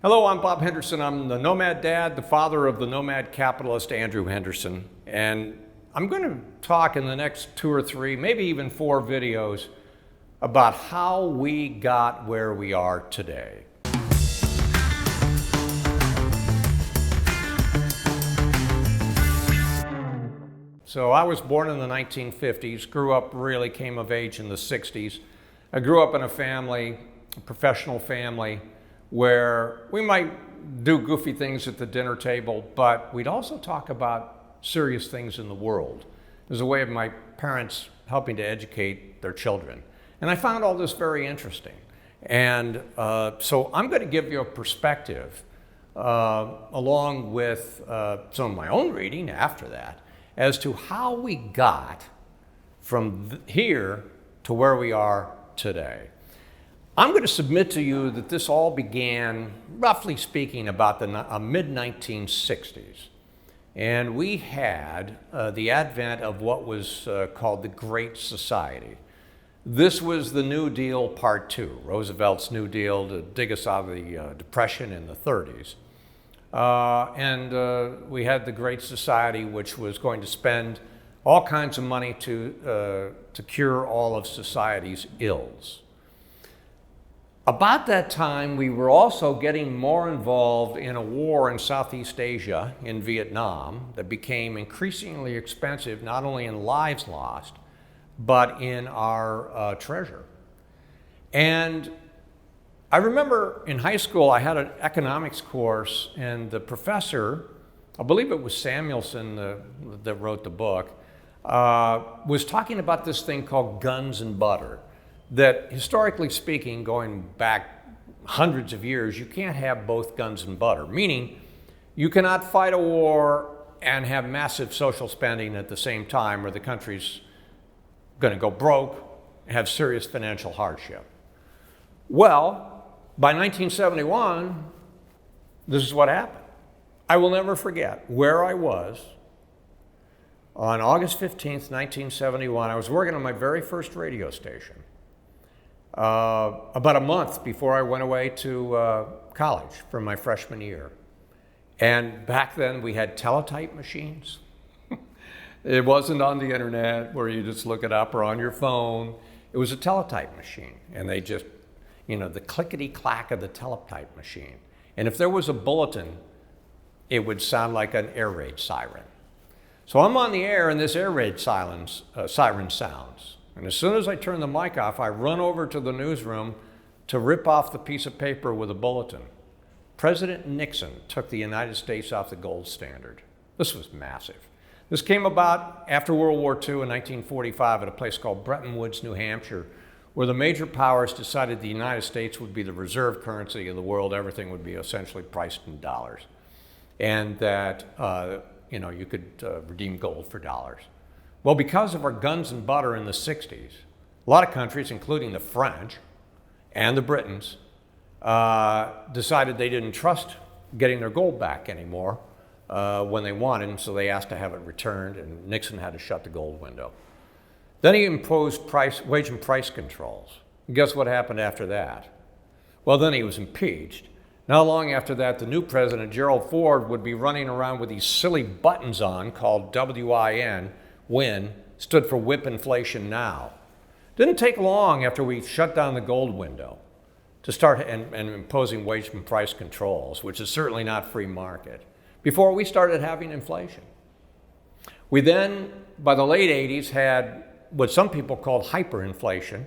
Hello, I'm Bob Henderson. I'm the Nomad Dad, the father of the Nomad Capitalist, Andrew Henderson. And I'm going to talk in the next 2 or 3, maybe even 4 videos about how we got where we are today. So I was born in the 1950s, grew up, really came of age in the 60s. I grew up in a family, a professional family, where we might do goofy things at the dinner table, but we'd also talk about serious things in the world. It was a way of my parents helping to educate their children. And I found all this very interesting. And so I'm going to give you a perspective, along with some of my own reading after that, as to how we got from here to where we are today. I'm going to submit to you that this all began, roughly speaking, about the mid-1960s. And we had the advent of what was called the Great Society. This was the New Deal Part 2, Roosevelt's New Deal to dig us out of the Depression in the 30s. We had the Great Society, which was going to spend all kinds of money to cure all of society's ills. About that time, we were also getting more involved in a war in Southeast Asia, in Vietnam, that became increasingly expensive, not only in lives lost, but in our treasure. And I remember in high school, I had an economics course, and the professor, I believe it was Samuelson that wrote the book, was talking about this thing called guns and butter. That historically speaking, going back hundreds of years, you can't have both guns and butter, meaning you cannot fight a war and have massive social spending at the same time, or the country's going to go broke and have serious financial hardship. Well, by 1971, this is what happened. I will never forget where I was on August 15th, 1971. I was working on my very first radio station. About a month before I went away to college for my freshman year. And back then we had teletype machines. It wasn't on the internet where you just look it up or on your phone. It was a teletype machine. And they just, the clickety-clack of the teletype machine. And if there was a bulletin, it would sound like an air raid siren. So I'm on the air and this air raid siren sounds. And as soon as I turn the mic off, I run over to the newsroom to rip off the piece of paper with a bulletin. President Nixon took the United States off the gold standard. This was massive. This came about after World War II in 1945 at a place called Bretton Woods, New Hampshire, where the major powers decided the United States would be the reserve currency of the world. Everything would be essentially priced in dollars. And that, you could redeem gold for dollars. Well, because of our guns and butter in the 60s, a lot of countries, including the French and the Britons, decided they didn't trust getting their gold back anymore when they wanted, and so they asked to have it returned, and Nixon had to shut the gold window. Then he imposed wage and price controls. And guess what happened after that? Well, then he was impeached. Not long after that, the new president, Gerald Ford, would be running around with these silly buttons on called WIN, WIN, stood for Whip Inflation Now. Didn't take long after we shut down the gold window to start and imposing wage and price controls, which is certainly not free market, before we started having inflation. We then, by the late 80s, had what some people called hyperinflation.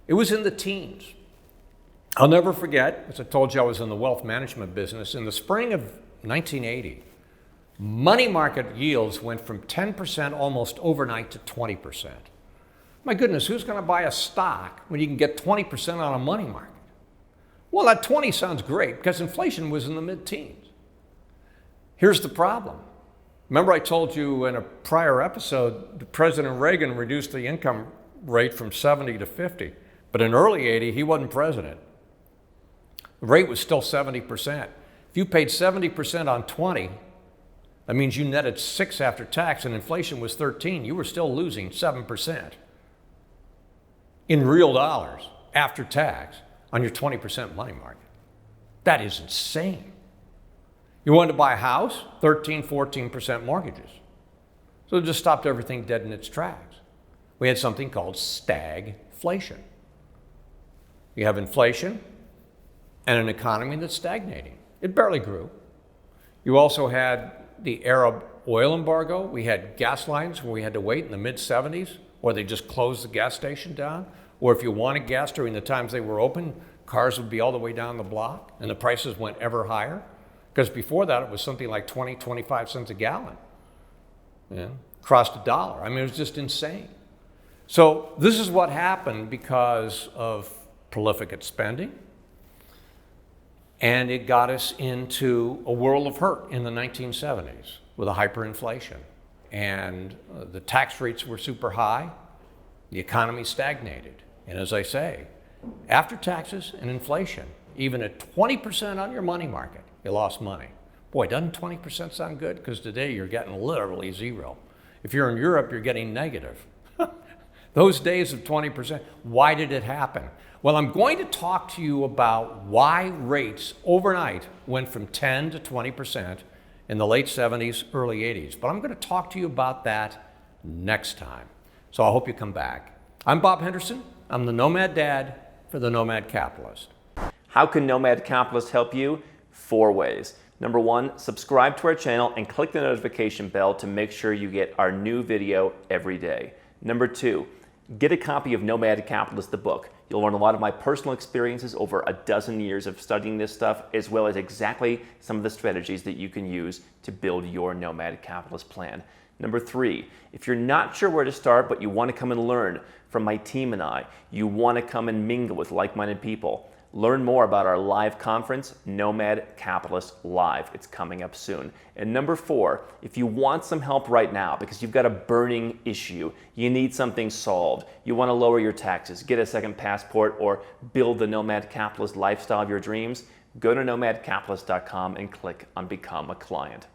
It was in the teens. I'll never forget, as I told you, I was in the wealth management business. In the spring of 1980, money market yields went from 10% almost overnight to 20%. My goodness, who's going to buy a stock when you can get 20% on a money market? Well, that 20 sounds great because inflation was in the mid-teens. Here's the problem. Remember I told you in a prior episode, President Reagan reduced the income rate from 70 to 50, but in early 80, he wasn't president. The rate was still 70%. If you paid 70% on 20, that means you netted 6 after tax and inflation was 13. You were still losing 7% in real dollars after tax on your 20% money market. That is insane. You wanted to buy a house, 13, 14% mortgages. So it just stopped everything dead in its tracks. We had something called stagflation. You have inflation and an economy that's stagnating. It barely grew. You also had the Arab oil embargo. We had gas lines where we had to wait in the mid-70s, or they just closed the gas station down. Or if you wanted gas during the times they were open, cars would be all the way down the block, and the prices went ever higher. Because before that, it was something like 20, 25 cents a gallon. Yeah, crossed $1. I mean, it was just insane. So this is what happened because of prolific spending. And it got us into a world of hurt in the 1970s with a hyperinflation. And the tax rates were super high. The economy stagnated. And as I say, after taxes and inflation, even at 20% on your money market, you lost money. Boy, doesn't 20% sound good? Because today you're getting literally zero. If you're in Europe, you're getting negative. Those days of 20%, why did it happen? Well, I'm going to talk to you about why rates overnight went from 10 to 20% in the late 70s, early 80s. But I'm going to talk to you about that next time. So I hope you come back. I'm Bob Henderson. I'm the Nomad Dad for the Nomad Capitalist. How can Nomad Capitalist help you? 4 ways. Number 1, subscribe to our channel and click the notification bell to make sure you get our new video every day. Number 2, get a copy of Nomad Capitalist, the book. You'll learn a lot of my personal experiences over a dozen years of studying this stuff, as well as exactly some of the strategies that you can use to build your Nomad Capitalist plan. Number 3, if you're not sure where to start, but you want to come and learn from my team and I, you want to come and mingle with like-minded people, learn more about our live conference, Nomad Capitalist Live. It's coming up soon. And number 4, if you want some help right now because you've got a burning issue, you need something solved, you want to lower your taxes, get a second passport, or build the Nomad Capitalist lifestyle of your dreams, go to nomadcapitalist.com and click on Become a Client.